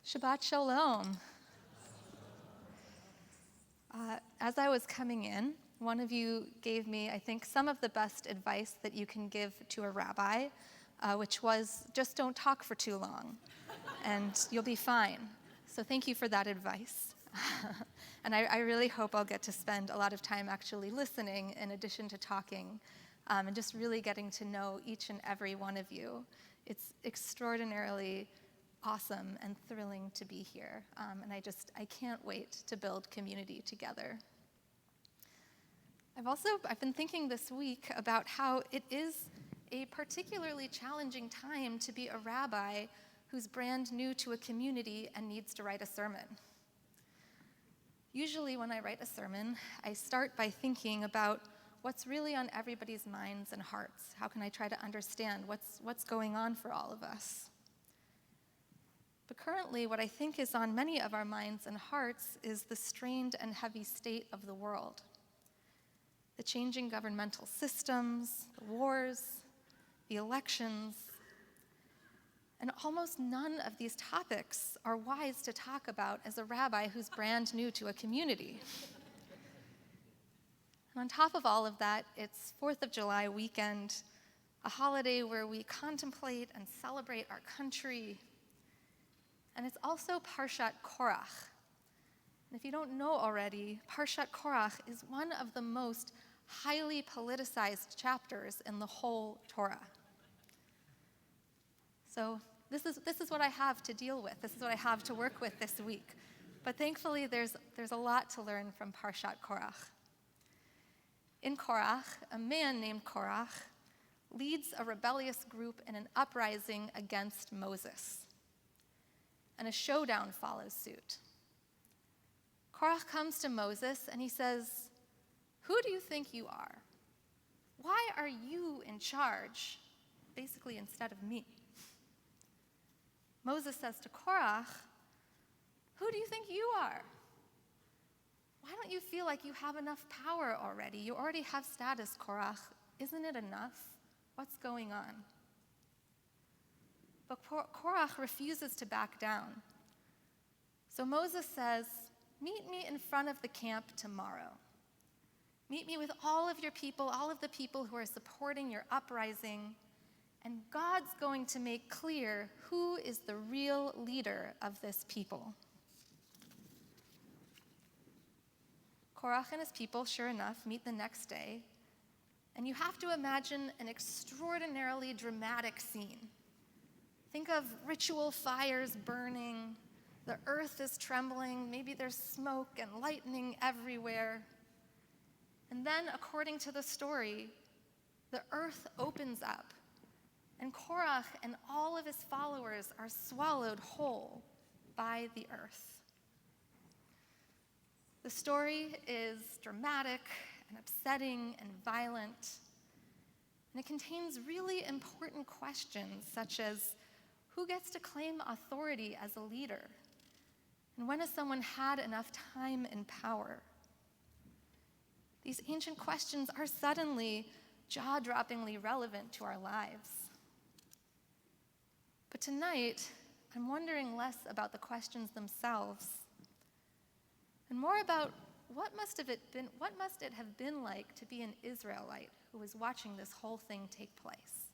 Shabbat Shalom. As I was coming in, one of you gave me, I think, some of the best advice that you can give to a rabbi, which was just don't talk for too long, and you'll be fine. So thank you for that advice. And I really hope I'll get to spend a lot of time actually listening in addition to talking, and just really getting to know each and every one of you. It's extraordinarily awesome and thrilling to be here, and I can't wait to build community together. I've been thinking this week about how it is a particularly challenging time to be a rabbi who's brand new to a community and needs to write a sermon. Usually when I write a sermon, I start by thinking about what's really on everybody's minds and hearts. How can I try to understand what's going on for all of us? But currently, what I think is on many of our minds and hearts is the strained and heavy state of the world. The changing governmental systems, the wars, the elections, and almost none of these topics are wise to talk about as a rabbi who's brand new to a community. And on top of all of that, it's 4th of July weekend, a holiday where we contemplate and celebrate our country. And it's also Parshat Korach. And if you don't know already, Parshat Korach is one of the most highly politicized chapters in the whole Torah. So this is what I have to deal with. This is what I have to work with this week. But thankfully, there's a lot to learn from Parshat Korach. In Korach, a man named Korach leads a rebellious group in an uprising against Moses. And a showdown follows suit. Korach comes to Moses and he says, "Who do you think you are? Why are you in charge, basically instead of me?" Moses says to Korach, "Who do you think you are? Why don't you feel like you have enough power already? You already have status, Korach. Isn't it enough? What's going on?" But Korach refuses to back down. So Moses says, "Meet me in front of the camp tomorrow. Meet me with all of your people, all of the people who are supporting your uprising, and God's going to make clear who is the real leader of this people." Korach and his people, sure enough, meet the next day, and you have to imagine an extraordinarily dramatic scene. Think of ritual fires burning, the earth is trembling, maybe there's smoke and lightning everywhere. And then, according to the story, the earth opens up, and Korach and all of his followers are swallowed whole by the earth. The story is dramatic and upsetting and violent, and it contains really important questions such as, who gets to claim authority as a leader? And when has someone had enough time and power? These ancient questions are suddenly jaw-droppingly relevant to our lives. But tonight, I'm wondering less about the questions themselves and more about what must it have been like to be an Israelite who was watching this whole thing take place?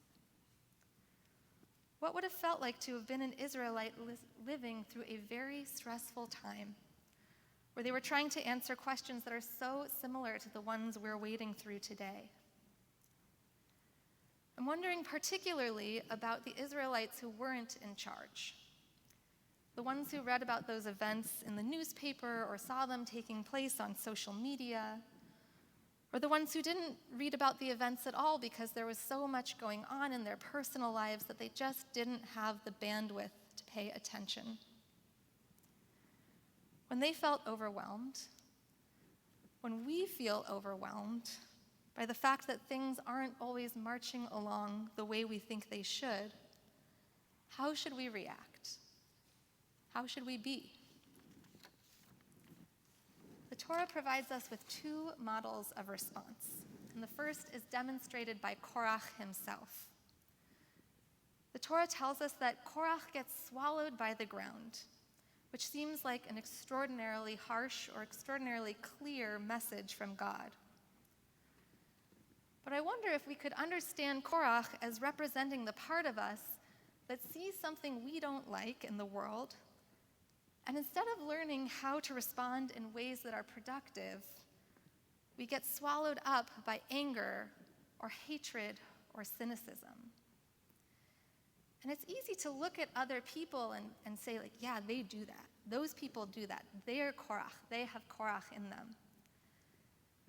What would have felt like to have been an Israelite living through a very stressful time where they were trying to answer questions that are so similar to the ones we're wading through today? I'm wondering particularly about the Israelites who weren't in charge, the ones who read about those events in the newspaper or saw them taking place on social media, or the ones who didn't read about the events at all because there was so much going on in their personal lives that they just didn't have the bandwidth to pay attention. When they felt overwhelmed, when we feel overwhelmed by the fact that things aren't always marching along the way we think they should, how should we react? How should we be? The Torah provides us with two models of response, and the first is demonstrated by Korach himself. The Torah tells us that Korach gets swallowed by the ground, which seems like an extraordinarily harsh or extraordinarily clear message from God. But I wonder if we could understand Korach as representing the part of us that sees something we don't like in the world, and instead of learning how to respond in ways that are productive, we get swallowed up by anger or hatred or cynicism. And it's easy to look at other people and say, like, yeah, they do that. Those people do that. They're Korach. They have Korach in them.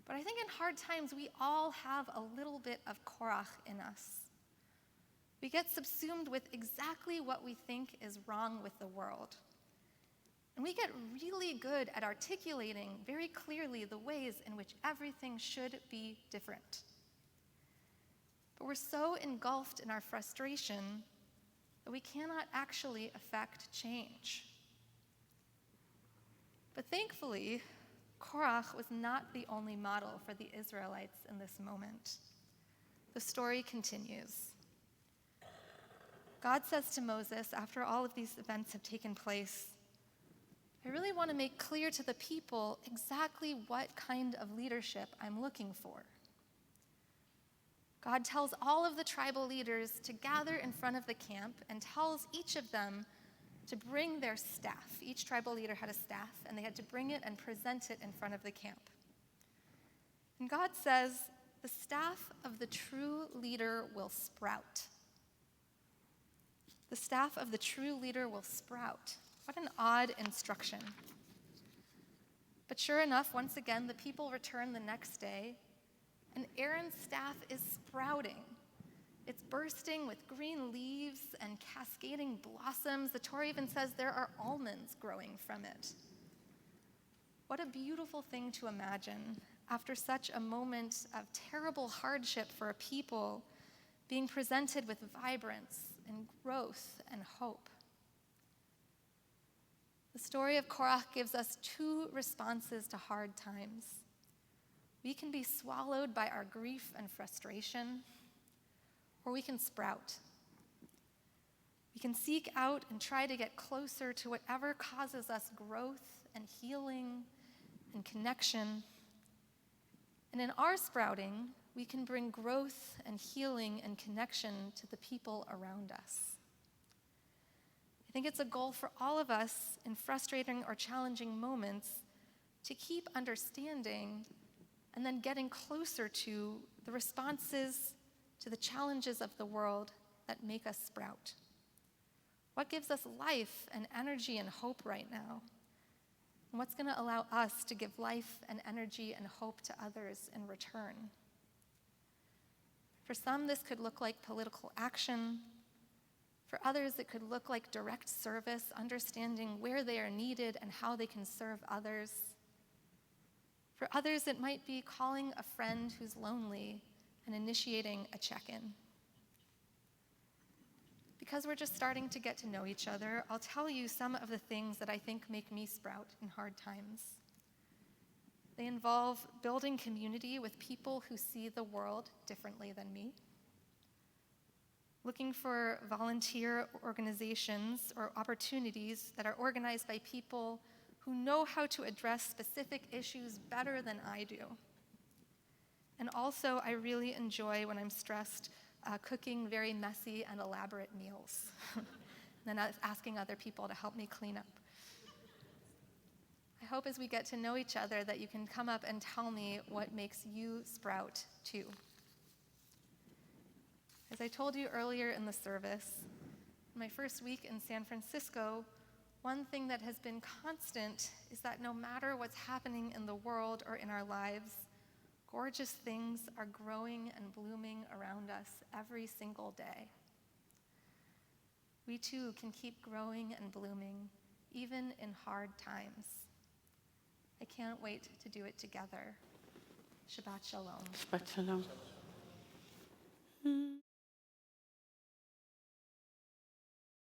But I think in hard times, we all have a little bit of Korach in us. We get subsumed with exactly what we think is wrong with the world. And we get really good at articulating very clearly the ways in which everything should be different. But we're so engulfed in our frustration that we cannot actually affect change. But thankfully, Korach was not the only model for the Israelites in this moment. The story continues. God says to Moses, after all of these events have taken place, I really want to make clear to the people exactly what kind of leadership I'm looking for. God tells all of the tribal leaders to gather in front of the camp and tells each of them to bring their staff. Each tribal leader had a staff, and they had to bring it and present it in front of the camp. And God says, the staff of the true leader will sprout. The staff of the true leader will sprout. What an odd instruction. But sure enough, once again, the people return the next day, and Aaron's staff is sprouting. It's bursting with green leaves and cascading blossoms. The Torah even says there are almonds growing from it. What a beautiful thing to imagine after such a moment of terrible hardship for a people, being presented with vibrance and growth and hope. The story of Korach gives us two responses to hard times. We can be swallowed by our grief and frustration, or we can sprout. We can seek out and try to get closer to whatever causes us growth and healing and connection. And in our sprouting, we can bring growth and healing and connection to the people around us. I think it's a goal for all of us in frustrating or challenging moments to keep understanding and then getting closer to the responses to the challenges of the world that make us sprout. What gives us life and energy and hope right now? And what's going to allow us to give life and energy and hope to others in return? For some, this could look like political action. For others, it could look like direct service, understanding where they are needed and how they can serve others. For others, it might be calling a friend who's lonely and initiating a check-in. Because we're just starting to get to know each other, I'll tell you some of the things that I think make me sprout in hard times. They involve building community with people who see the world differently than me, looking for volunteer organizations or opportunities that are organized by people who know how to address specific issues better than I do. And also, I really enjoy, when I'm stressed, cooking very messy and elaborate meals, and then asking other people to help me clean up. I hope as we get to know each other that you can come up and tell me what makes you sprout too. As I told you earlier in the service, my first week in San Francisco, one thing that has been constant is that no matter what's happening in the world or in our lives, gorgeous things are growing and blooming around us every single day. We too can keep growing and blooming, even in hard times. I can't wait to do it together. Shabbat Shalom. Shabbat Shalom.